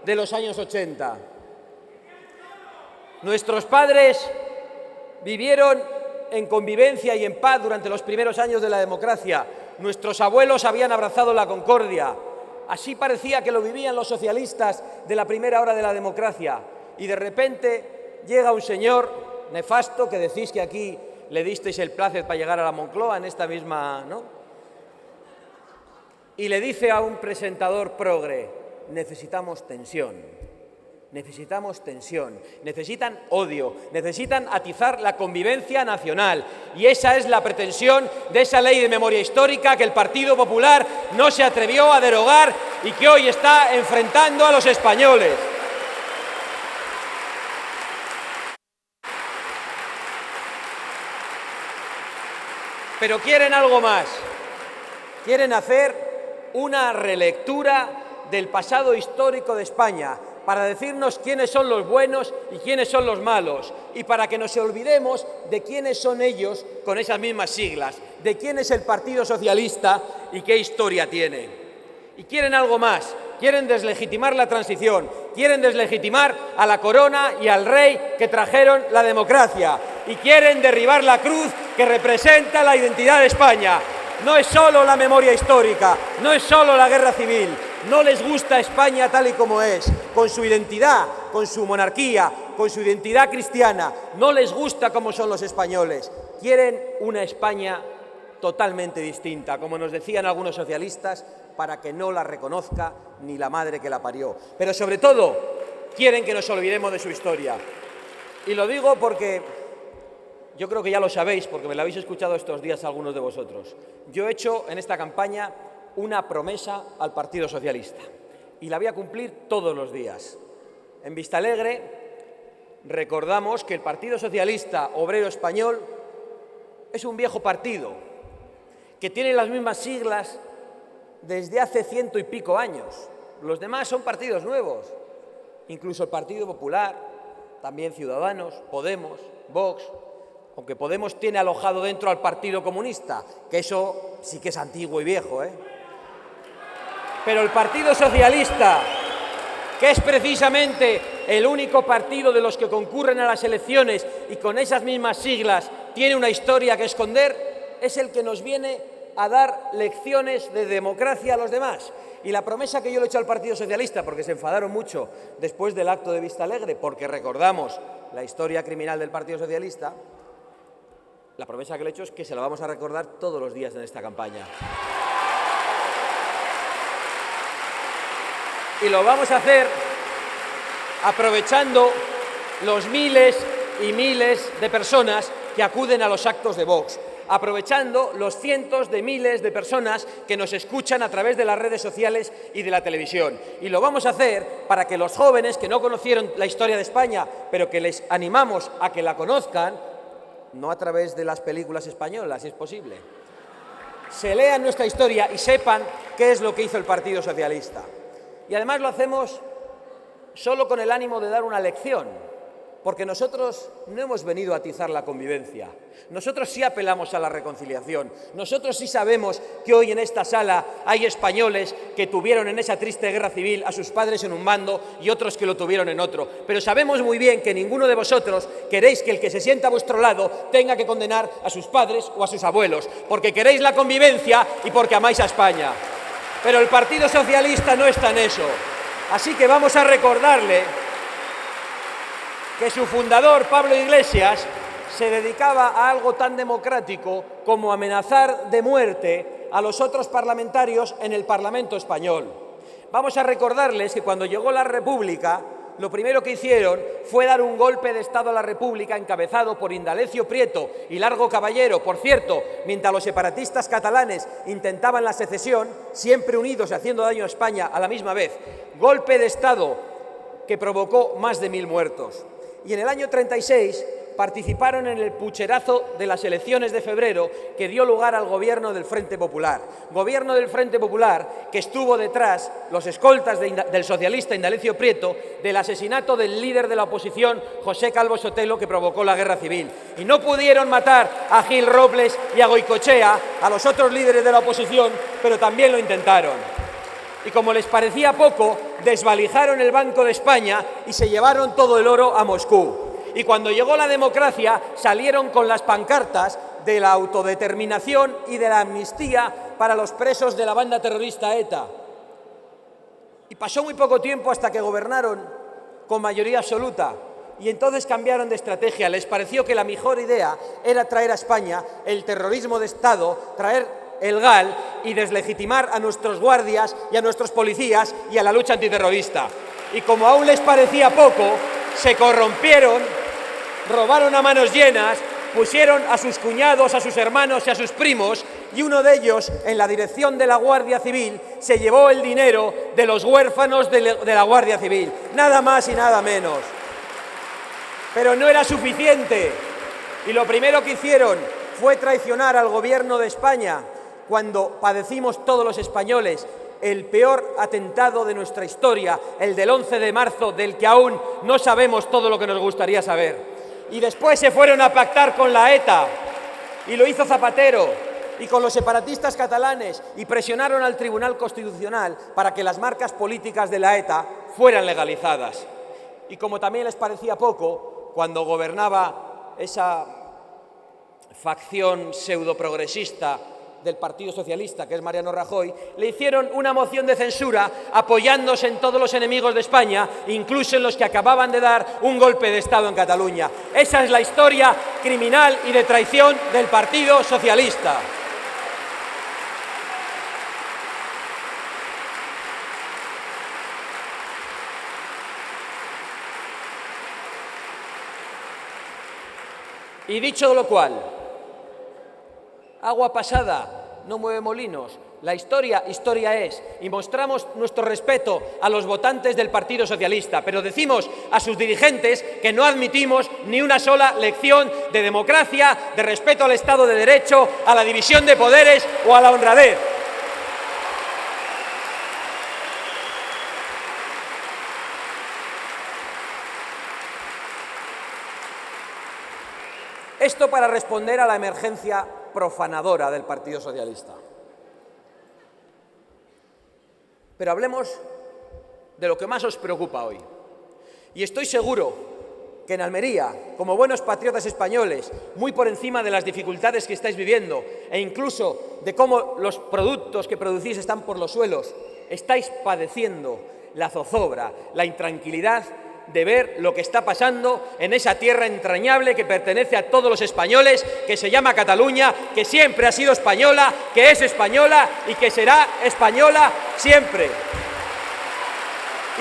de los años 80. Nuestros padres vivieron en convivencia y en paz durante los primeros años de la democracia. Nuestros abuelos habían abrazado la concordia. Así parecía que lo vivían los socialistas de la primera hora de la democracia. Y de repente llega un señor nefasto, que decís que aquí le disteis el placer para llegar a la Moncloa en esta misma, ¿no? Y le dice a un presentador progre: necesitamos tensión. Necesitamos tensión, necesitan odio, necesitan atizar la convivencia nacional. Y esa es la pretensión de esa ley de memoria histórica que el Partido Popular no se atrevió a derogar y que hoy está enfrentando a los españoles. Pero quieren algo más. Quieren hacer una relectura del pasado histórico de España, para decirnos quiénes son los buenos y quiénes son los malos, y para que nos olvidemos de quiénes son ellos con esas mismas siglas, de quién es el Partido Socialista y qué historia tiene. Y quieren algo más, quieren deslegitimar la transición, quieren deslegitimar a la corona y al rey que trajeron la democracia, y quieren derribar la cruz que representa la identidad de España. No es solo la memoria histórica, no es solo la guerra civil. No les gusta España tal y como es, con su identidad, con su monarquía, con su identidad cristiana. No les gusta cómo son los españoles. Quieren una España totalmente distinta, como nos decían algunos socialistas, para que no la reconozca ni la madre que la parió. Pero sobre todo, quieren que nos olvidemos de su historia. Y lo digo porque yo creo que ya lo sabéis, porque me lo habéis escuchado estos días algunos de vosotros. Yo he hecho en esta campaña una promesa al Partido Socialista y la voy a cumplir todos los días. En Vistalegre recordamos que el Partido Socialista Obrero Español es un viejo partido que tiene las mismas siglas desde hace 100 y pico años. Los demás son partidos nuevos, incluso el Partido Popular, también Ciudadanos, Podemos, Vox, aunque Podemos tiene alojado dentro al Partido Comunista, que eso sí que es antiguo y viejo, ¿eh? Pero el Partido Socialista, que es precisamente el único partido de los que concurren a las elecciones y con esas mismas siglas tiene una historia que esconder, es el que nos viene a dar lecciones de democracia a los demás. Y la promesa que yo le he hecho al Partido Socialista, porque se enfadaron mucho después del acto de Vistalegre, porque recordamos la historia criminal del Partido Socialista, la promesa que le he hecho es que se la vamos a recordar todos los días en esta campaña. Y lo vamos a hacer aprovechando los miles y miles de personas que acuden a los actos de Vox, aprovechando los cientos de miles de personas que nos escuchan a través de las redes sociales y de la televisión. Y lo vamos a hacer para que los jóvenes que no conocieron la historia de España, pero que les animamos a que la conozcan, no a través de las películas españolas, si es posible, se lean nuestra historia y sepan qué es lo que hizo el Partido Socialista. Y además lo hacemos solo con el ánimo de dar una lección, porque nosotros no hemos venido a atizar la convivencia. Nosotros sí apelamos a la reconciliación. Nosotros sí sabemos que hoy en esta sala hay españoles que tuvieron en esa triste guerra civil a sus padres en un bando y otros que lo tuvieron en otro. Pero sabemos muy bien que ninguno de vosotros queréis que el que se sienta a vuestro lado tenga que condenar a sus padres o a sus abuelos, porque queréis la convivencia y porque amáis a España. Pero el Partido Socialista no está en eso. Así que vamos a recordarle que su fundador, Pablo Iglesias, se dedicaba a algo tan democrático como amenazar de muerte a los otros parlamentarios en el Parlamento español. Vamos a recordarles que cuando llegó la República, lo primero que hicieron fue dar un golpe de Estado a la República encabezado por Indalecio Prieto y Largo Caballero. Por cierto, mientras los separatistas catalanes intentaban la secesión, siempre unidos y haciendo daño a España a la misma vez. Golpe de Estado que provocó más de 1000 muertos. Y en el año 36 participaron en el pucherazo de las elecciones de febrero que dio lugar al gobierno del Frente Popular. Gobierno del Frente Popular que estuvo detrás, los escoltas del socialista Indalecio Prieto, del asesinato del líder de la oposición, José Calvo Sotelo, que provocó la guerra civil. Y no pudieron matar a Gil Robles y a Goicoechea, a los otros líderes de la oposición, pero también lo intentaron. Y como les parecía poco, desvalijaron el Banco de España y se llevaron todo el oro a Moscú. Y cuando llegó la democracia, salieron con las pancartas de la autodeterminación y de la amnistía para los presos de la banda terrorista ETA. Y pasó muy poco tiempo hasta que gobernaron con mayoría absoluta. Y entonces cambiaron de estrategia. Les pareció que la mejor idea era traer a España el terrorismo de Estado, traer el GAL y deslegitimar a nuestros guardias y a nuestros policías y a la lucha antiterrorista. Y como aún les parecía poco, se corrompieron, robaron a manos llenas, pusieron a sus cuñados, a sus hermanos y a sus primos, y uno de ellos, en la dirección de la Guardia Civil, se llevó el dinero de los huérfanos de la Guardia Civil. Nada más y nada menos. Pero no era suficiente. Y lo primero que hicieron fue traicionar al gobierno de España, cuando padecimos todos los españoles el peor atentado de nuestra historia, el del 11 de marzo, del que aún no sabemos todo lo que nos gustaría saber. Y después se fueron a pactar con la ETA, y lo hizo Zapatero, y con los separatistas catalanes, y presionaron al Tribunal Constitucional para que las marcas políticas de la ETA fueran legalizadas. Y como también les parecía poco, cuando gobernaba esa facción pseudoprogresista del Partido Socialista, que es Mariano Rajoy, le hicieron una moción de censura apoyándose en todos los enemigos de España, incluso en los que acababan de dar un golpe de Estado en Cataluña. Esa es la historia criminal y de traición del Partido Socialista. Y dicho lo cual, agua pasada no mueve molinos. La historia, historia es. Y mostramos nuestro respeto a los votantes del Partido Socialista, pero decimos a sus dirigentes que no admitimos ni una sola lección de democracia, de respeto al Estado de Derecho, a la división de poderes o a la honradez. Esto para responder a la emergencia profanadora del Partido Socialista. Pero hablemos de lo que más os preocupa hoy. Y estoy seguro que en Almería, como buenos patriotas españoles, muy por encima de las dificultades que estáis viviendo e incluso de cómo los productos que producís están por los suelos, estáis padeciendo la zozobra, la intranquilidad de ver lo que está pasando en esa tierra entrañable que pertenece a todos los españoles, que se llama Cataluña, que siempre ha sido española, que es española y que será española siempre.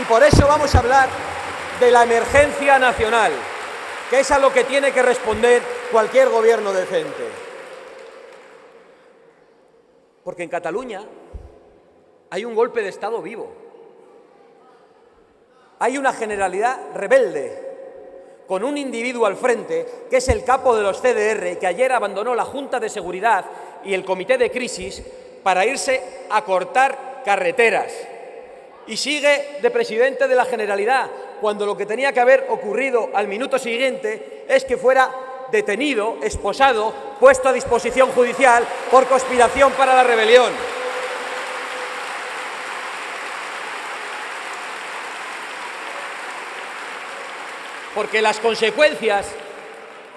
Y por eso vamos a hablar de la emergencia nacional, que es a lo que tiene que responder cualquier gobierno decente. Porque en Cataluña hay un golpe de Estado vivo. Hay una Generalidad rebelde, con un individuo al frente, que es el capo de los CDR, que ayer abandonó la Junta de Seguridad y el Comité de Crisis para irse a cortar carreteras. Y sigue de presidente de la Generalidad, cuando lo que tenía que haber ocurrido al minuto siguiente es que fuera detenido, esposado, puesto a disposición judicial por conspiración para la rebelión. Porque las consecuencias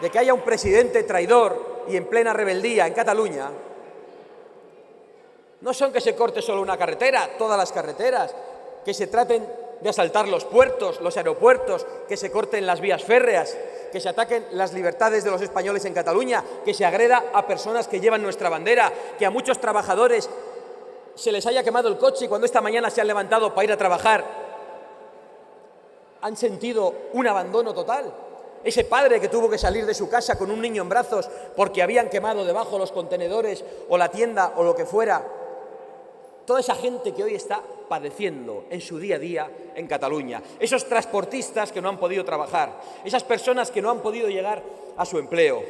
de que haya un presidente traidor y en plena rebeldía en Cataluña no son que se corte solo una carretera, todas las carreteras, que se traten de asaltar los puertos, los aeropuertos, que se corten las vías férreas, que se ataquen las libertades de los españoles en Cataluña, que se agreda a personas que llevan nuestra bandera, que a muchos trabajadores se les haya quemado el coche y cuando esta mañana se han levantado para ir a trabajar han sentido un abandono total. Ese padre que tuvo que salir de su casa con un niño en brazos porque habían quemado debajo los contenedores o la tienda o lo que fuera. Toda esa gente que hoy está padeciendo en su día a día en Cataluña. Esos transportistas que no han podido trabajar. Esas personas que no han podido llegar a su empleo.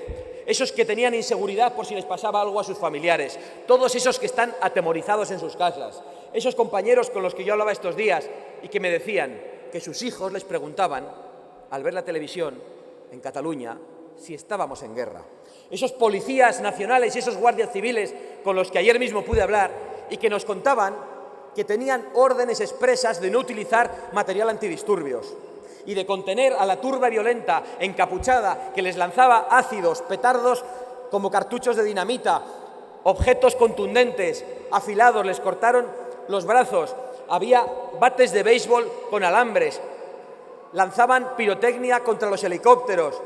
Esos que tenían inseguridad por si les pasaba algo a sus familiares. Todos esos que están atemorizados en sus casas. Esos compañeros con los que yo hablaba estos días y que me decían que sus hijos les preguntaban, al ver la televisión en Cataluña, si estábamos en guerra. Esos policías nacionales y esos guardias civiles con los que ayer mismo pude hablar y que nos contaban que tenían órdenes expresas de no utilizar material antidisturbios y de contener a la turba violenta encapuchada que les lanzaba ácidos, petardos como cartuchos de dinamita, objetos contundentes, afilados, les cortaron los brazos, había bates de béisbol con alambres, lanzaban pirotecnia contra los helicópteros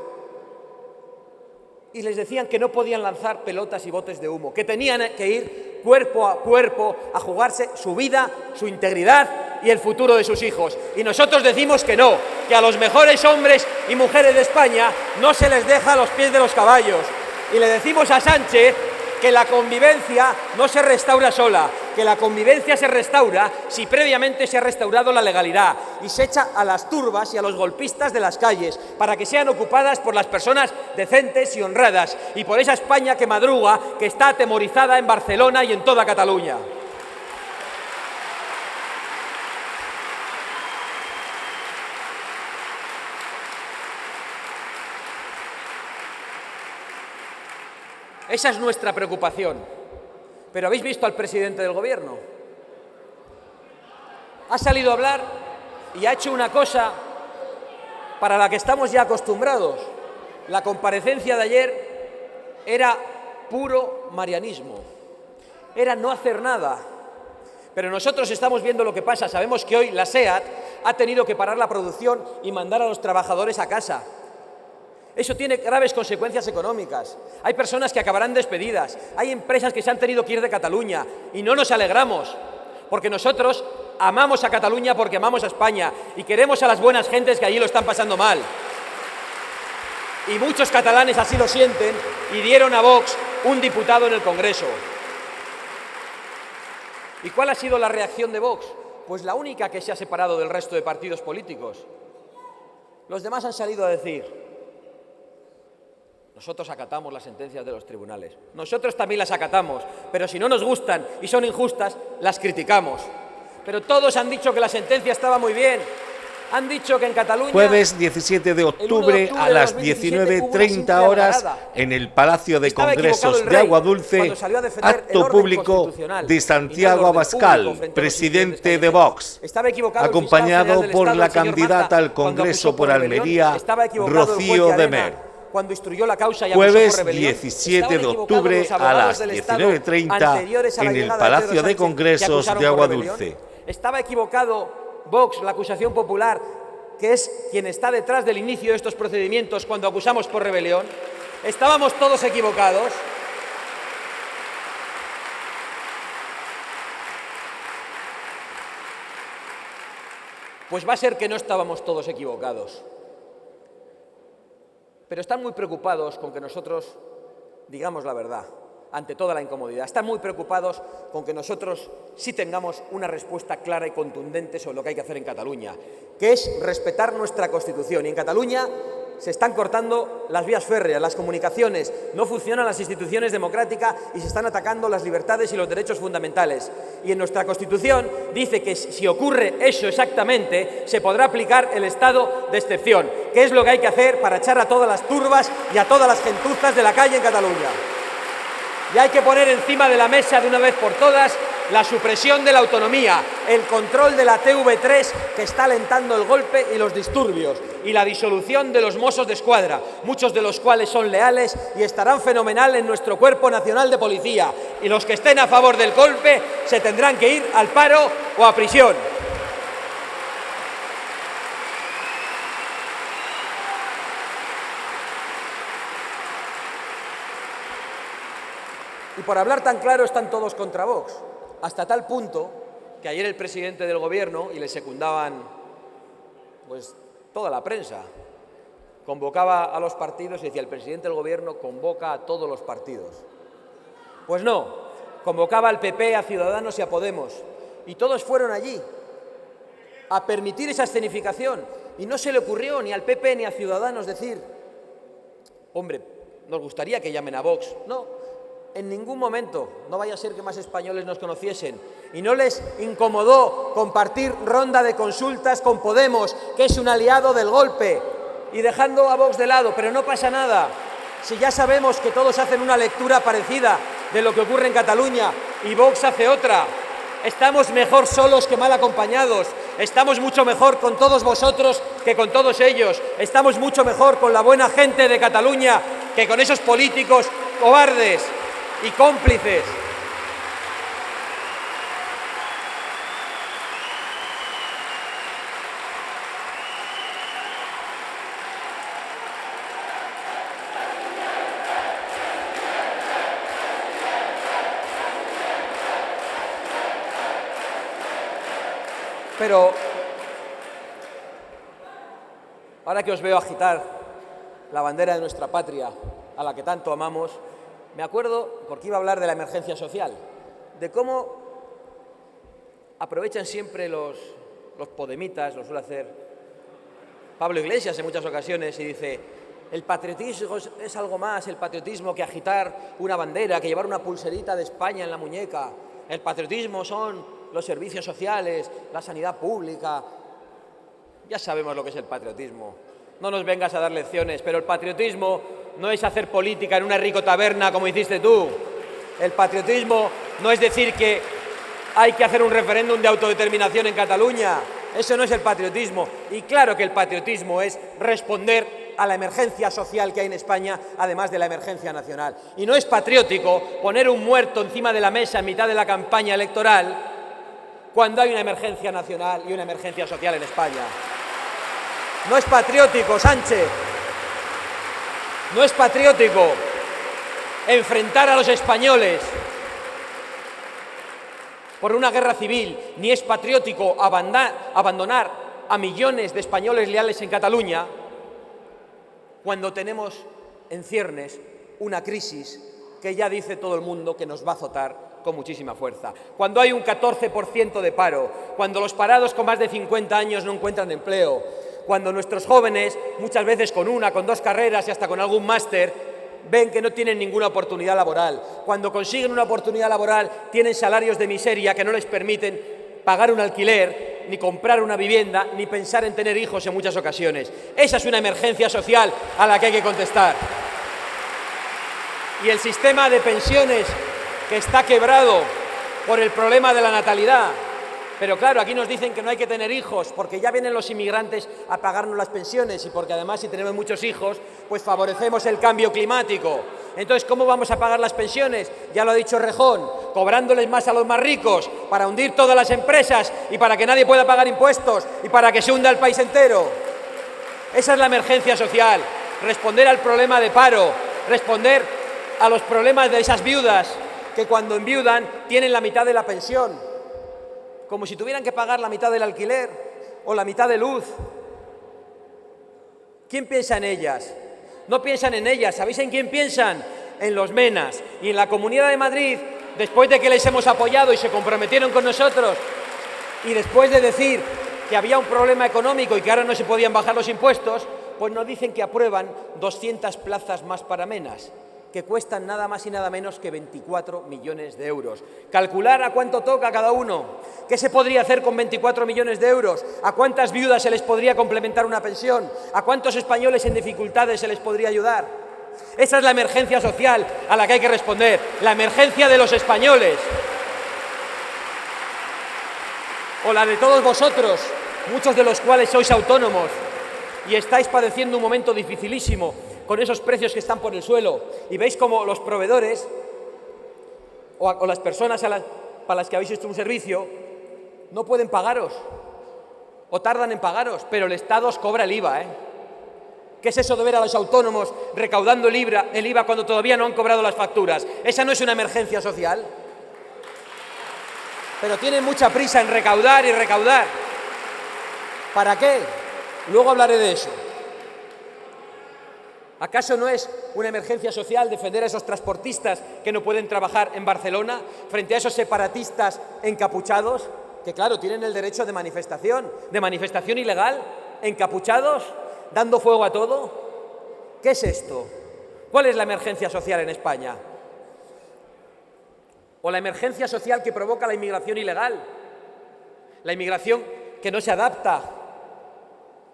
y les decían que no podían lanzar pelotas y botes de humo, que tenían que ir cuerpo a cuerpo a jugarse su vida, su integridad y el futuro de sus hijos. Y nosotros decimos que no, que a los mejores hombres y mujeres de España no se les deja a los pies de los caballos. Y le decimos a Sánchez que la convivencia no se restaura sola, que la convivencia se restaura si previamente se ha restaurado la legalidad y se echa a las turbas y a los golpistas de las calles para que sean ocupadas por las personas decentes y honradas y por esa España que madruga, que está atemorizada en Barcelona y en toda Cataluña. Esa es nuestra preocupación. Pero ¿habéis visto al presidente del Gobierno? Ha salido a hablar y ha hecho una cosa para la que estamos ya acostumbrados. La comparecencia de ayer era puro marianismo. Era no hacer nada. Pero nosotros estamos viendo lo que pasa. Sabemos que hoy la SEAT ha tenido que parar la producción y mandar a los trabajadores a casa. Eso tiene graves consecuencias económicas. Hay personas que acabarán despedidas, hay empresas que se han tenido que ir de Cataluña y no nos alegramos, porque nosotros amamos a Cataluña porque amamos a España y queremos a las buenas gentes que allí lo están pasando mal. Y muchos catalanes así lo sienten y dieron a Vox un diputado en el Congreso. ¿Y cuál ha sido la reacción de Vox? Pues la única que se ha separado del resto de partidos políticos. Los demás han salido a decir: nosotros acatamos las sentencias de los tribunales. Nosotros también las acatamos, pero si no nos gustan y son injustas, las criticamos. Pero todos han dicho que la sentencia estaba muy bien. Han dicho que en Cataluña... Jueves 17 de octubre a las 19:30 horas en el Palacio de Congresos de Aguadulce, acto público de Santiago Abascal, presidente de Vox, acompañado por la candidata al Congreso por Almería, Rocío de Mer. Cuando instruyó la causa y jueves 17 de octubre a las 19:30 en el Palacio de Congresos de Aguadulce. ¿Estaba equivocado Vox, la acusación popular, que es quien está detrás del inicio de estos procedimientos cuando acusamos por rebelión? ¿Estábamos todos equivocados? Pues va a ser que no estábamos todos equivocados. Pero están muy preocupados con que nosotros digamos la verdad, ante toda la incomodidad. Están muy preocupados con que nosotros sí tengamos una respuesta clara y contundente sobre lo que hay que hacer en Cataluña, que es respetar nuestra Constitución. Y en Cataluña se están cortando las vías férreas, las comunicaciones, no funcionan las instituciones democráticas y se están atacando las libertades y los derechos fundamentales. Y en nuestra Constitución dice que si ocurre eso exactamente, se podrá aplicar el estado de excepción, que es lo que hay que hacer para echar a todas las turbas y a todas las gentuzas de la calle en Cataluña. Y hay que poner encima de la mesa de una vez por todas la supresión de la autonomía, el control de la TV3 que está alentando el golpe y los disturbios, y la disolución de los Mossos d'Esquadra, muchos de los cuales son leales y estarán fenomenal en nuestro Cuerpo Nacional de Policía. Y los que estén a favor del golpe se tendrán que ir al paro o a prisión. Y por hablar tan claro están todos contra Vox, hasta tal punto que ayer el presidente del Gobierno, y le secundaban pues toda la prensa, convocaba a los partidos y decía: el presidente del Gobierno convoca a todos los partidos. Pues no, convocaba al PP, a Ciudadanos y a Podemos, y todos fueron allí a permitir esa escenificación, y no se le ocurrió ni al PP ni a Ciudadanos decir: hombre, nos gustaría que llamen a Vox. No. En ningún momento, no vaya a ser que más españoles nos conociesen, y no les incomodó compartir ronda de consultas con Podemos, que es un aliado del golpe, y dejando a Vox de lado. Pero no pasa nada, si ya sabemos que todos hacen una lectura parecida de lo que ocurre en Cataluña y Vox hace otra. Estamos mejor solos que mal acompañados. Estamos mucho mejor con todos vosotros que con todos ellos. Estamos mucho mejor con la buena gente de Cataluña que con esos políticos cobardes y cómplices. Pero ahora que os veo agitar la bandera de nuestra patria, a la que tanto amamos, me acuerdo, porque iba a hablar de la emergencia social, de cómo aprovechan siempre los podemitas, lo suele hacer Pablo Iglesias en muchas ocasiones, y dice: el patriotismo es algo más, el patriotismo, que agitar una bandera, que llevar una pulserita de España en la muñeca. El patriotismo son los servicios sociales, la sanidad pública. Ya sabemos lo que es el patriotismo. No nos vengas a dar lecciones, pero el patriotismo no es hacer política en una rico taberna como hiciste tú. El patriotismo no es decir que hay que hacer un referéndum de autodeterminación en Cataluña. Eso no es el patriotismo. Y claro que el patriotismo es responder a la emergencia social que hay en España, además de la emergencia nacional. Y no es patriótico poner un muerto encima de la mesa en mitad de la campaña electoral cuando hay una emergencia nacional y una emergencia social en España. No es patriótico, Sánchez. No es patriótico enfrentar a los españoles por una guerra civil, ni es patriótico abandonar a millones de españoles leales en Cataluña cuando tenemos en ciernes una crisis que ya dice todo el mundo que nos va a azotar con muchísima fuerza. Cuando hay un 14% de paro, cuando los parados con más de 50 años no encuentran empleo, cuando nuestros jóvenes, muchas veces con una, con dos carreras y hasta con algún máster, ven que no tienen ninguna oportunidad laboral. Cuando consiguen una oportunidad laboral, tienen salarios de miseria que no les permiten pagar un alquiler, ni comprar una vivienda, ni pensar en tener hijos en muchas ocasiones. Esa es una emergencia social a la que hay que contestar. Y el sistema de pensiones, que está quebrado por el problema de la natalidad. Pero claro, aquí nos dicen que no hay que tener hijos porque ya vienen los inmigrantes a pagarnos las pensiones y porque además si tenemos muchos hijos, pues favorecemos el cambio climático. Entonces, ¿cómo vamos a pagar las pensiones? Ya lo ha dicho Rejón, cobrándoles más a los más ricos para hundir todas las empresas y para que nadie pueda pagar impuestos y para que se hunda el país entero. Esa es la emergencia social, responder al problema de paro, responder a los problemas de esas viudas que cuando enviudan tienen la mitad de la pensión, como si tuvieran que pagar la mitad del alquiler o la mitad de luz. ¿Quién piensa en ellas? No piensan en ellas. ¿Sabéis en quién piensan? En los menas. Y en la Comunidad de Madrid, después de que les hemos apoyado y se comprometieron con nosotros, y después de decir que había un problema económico y que ahora no se podían bajar los impuestos, pues nos dicen que aprueban 200 plazas más para menas, que cuestan nada más y nada menos que 24 millones de euros. Calcular a cuánto toca cada uno. ¿Qué se podría hacer con 24 millones de euros? ¿A cuántas viudas se les podría complementar una pensión? ¿A cuántos españoles en dificultades se les podría ayudar? Esa es la emergencia social a la que hay que responder. La emergencia de los españoles. O la de todos vosotros, muchos de los cuales sois autónomos y estáis padeciendo un momento dificilísimo con esos precios que están por el suelo, y veis como los proveedores o las personas para las que habéis hecho un servicio no pueden pagaros o tardan en pagaros, pero el Estado os cobra el IVA. ¿Qué es eso de ver a los autónomos recaudando el IVA cuando todavía no han cobrado las facturas? ¿Esa no es una emergencia social? Pero tienen mucha prisa en recaudar y recaudar. ¿Para qué? Luego hablaré de eso. ¿Acaso no es una emergencia social defender a esos transportistas que no pueden trabajar en Barcelona frente a esos separatistas encapuchados, que claro, tienen el derecho de manifestación ilegal, encapuchados, dando fuego a todo? ¿Qué es esto? ¿Cuál es la emergencia social en España? ¿O la emergencia social que provoca la inmigración ilegal? La inmigración que no se adapta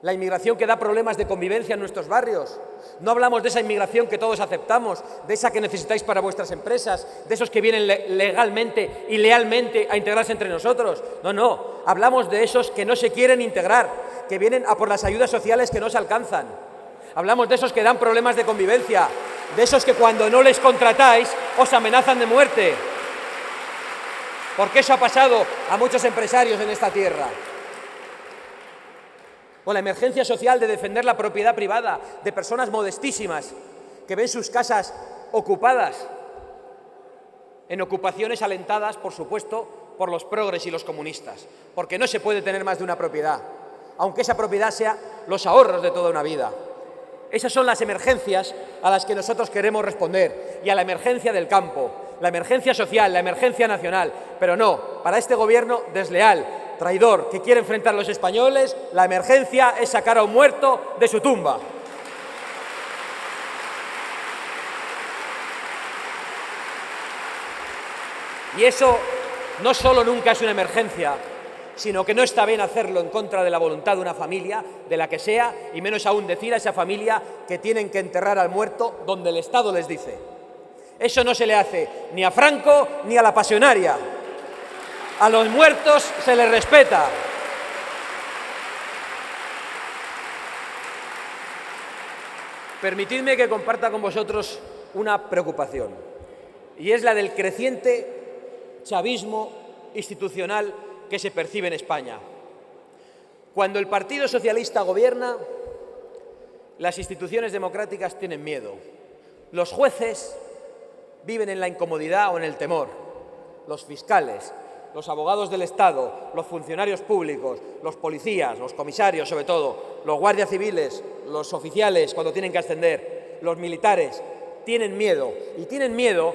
La inmigración que da problemas de convivencia en nuestros barrios. No hablamos de esa inmigración que todos aceptamos, de esa que necesitáis para vuestras empresas, de esos que vienen legalmente y lealmente a integrarse entre nosotros. No, no, hablamos de esos que no se quieren integrar, que vienen a por las ayudas sociales que no se alcanzan. Hablamos de esos que dan problemas de convivencia, de esos que cuando no les contratáis os amenazan de muerte. Porque eso ha pasado a muchos empresarios en esta tierra. O la emergencia social de defender la propiedad privada de personas modestísimas que ven sus casas ocupadas, en ocupaciones alentadas, por supuesto, por los progres y los comunistas, porque no se puede tener más de una propiedad, aunque esa propiedad sea los ahorros de toda una vida. Esas son las emergencias a las que nosotros queremos responder, y a la emergencia del campo, la emergencia social, la emergencia nacional, pero no, para este gobierno desleal, traidor, que quiere enfrentar a los españoles, la emergencia es sacar a un muerto de su tumba. Y eso no solo nunca es una emergencia, sino que no está bien hacerlo en contra de la voluntad de una familia, de la que sea, y menos aún decir a esa familia que tienen que enterrar al muerto donde el Estado les dice. Eso no se le hace ni a Franco ni a la Pasionaria. A los muertos se les respeta. Permitidme que comparta con vosotros una preocupación, y es la del creciente chavismo institucional que se percibe en España. Cuando el Partido Socialista gobierna, las instituciones democráticas tienen miedo. Los jueces viven en la incomodidad o en el temor. Los fiscales, los abogados del Estado, los funcionarios públicos, los policías, los comisarios sobre todo, los guardias civiles, los oficiales cuando tienen que ascender, los militares, tienen miedo. Y tienen miedo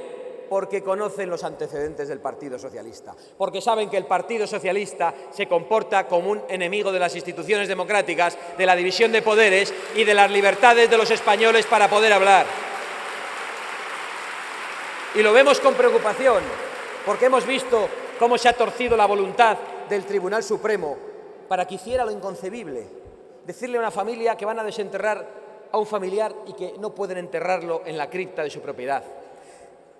porque conocen los antecedentes del Partido Socialista, porque saben que el Partido Socialista se comporta como un enemigo de las instituciones democráticas, de la división de poderes y de las libertades de los españoles para poder hablar. Y lo vemos con preocupación, porque hemos visto cómo se ha torcido la voluntad del Tribunal Supremo para que hiciera lo inconcebible, decirle a una familia que van a desenterrar a un familiar y que no pueden enterrarlo en la cripta de su propiedad.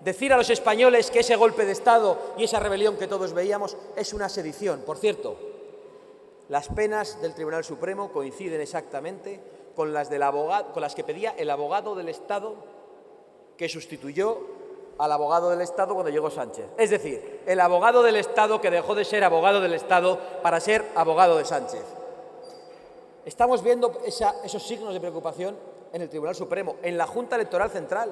Decir a los españoles que ese golpe de Estado y esa rebelión que todos veíamos es una sedición. Por cierto, las penas del Tribunal Supremo coinciden exactamente con las que pedía el abogado del Estado que sustituyó al abogado del Estado cuando llegó Sánchez. Es decir, el abogado del Estado que dejó de ser abogado del Estado para ser abogado de Sánchez. Estamos viendo esos signos de preocupación en el Tribunal Supremo, en la Junta Electoral Central,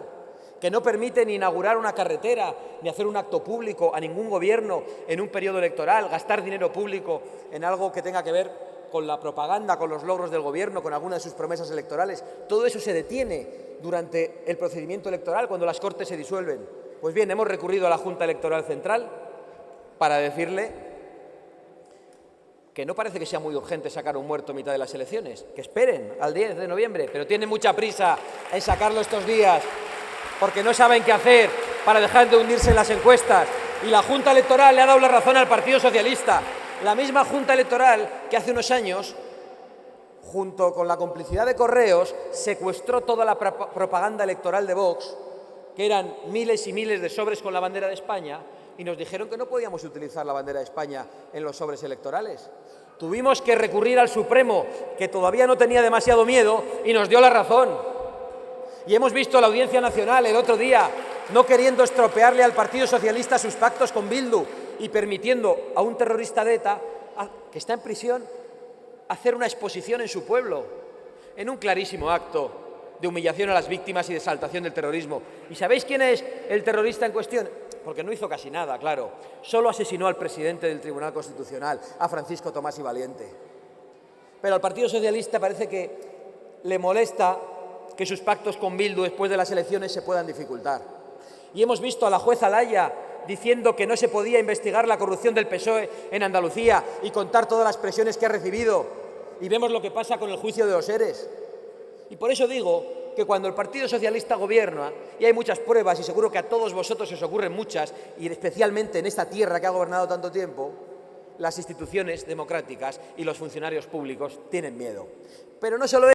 que no permite ni inaugurar una carretera, ni hacer un acto público a ningún gobierno en un periodo electoral, gastar dinero público en algo que tenga que ver con la propaganda, con los logros del gobierno, con alguna de sus promesas electorales. Todo eso se detiene durante el procedimiento electoral, cuando las Cortes se disuelven. Pues bien, hemos recurrido a la Junta Electoral Central para decirle que no parece que sea muy urgente sacar un muerto a mitad de las elecciones, que esperen al 10 de noviembre, pero tienen mucha prisa en sacarlo estos días, porque no saben qué hacer para dejar de hundirse en las encuestas. Y la Junta Electoral le ha dado la razón al Partido Socialista. La misma Junta Electoral que hace unos años, junto con la complicidad de Correos, secuestró toda la propaganda electoral de Vox, que eran miles y miles de sobres con la bandera de España, y nos dijeron que no podíamos utilizar la bandera de España en los sobres electorales. Tuvimos que recurrir al Supremo, que todavía no tenía demasiado miedo, y nos dio la razón. Y hemos visto a la Audiencia Nacional el otro día no queriendo estropearle al Partido Socialista sus pactos con Bildu y permitiendo a un terrorista de ETA, que está en prisión, hacer una exposición en su pueblo, en un clarísimo acto de humillación a las víctimas y de exaltación del terrorismo. ¿Y sabéis quién es el terrorista en cuestión? Porque no hizo casi nada, claro. Solo asesinó al presidente del Tribunal Constitucional, a Francisco Tomás y Valiente. Pero al Partido Socialista parece que le molesta que sus pactos con Bildu después de las elecciones se puedan dificultar. Y hemos visto a la jueza Laya diciendo que no se podía investigar la corrupción del PSOE en Andalucía y contar todas las presiones que ha recibido. Y vemos lo que pasa con el juicio de los ERES. Y por eso digo que cuando el Partido Socialista gobierna, y hay muchas pruebas, y seguro que a todos vosotros os ocurren muchas, y especialmente en esta tierra que ha gobernado tanto tiempo, las instituciones democráticas y los funcionarios públicos tienen miedo. Pero no solo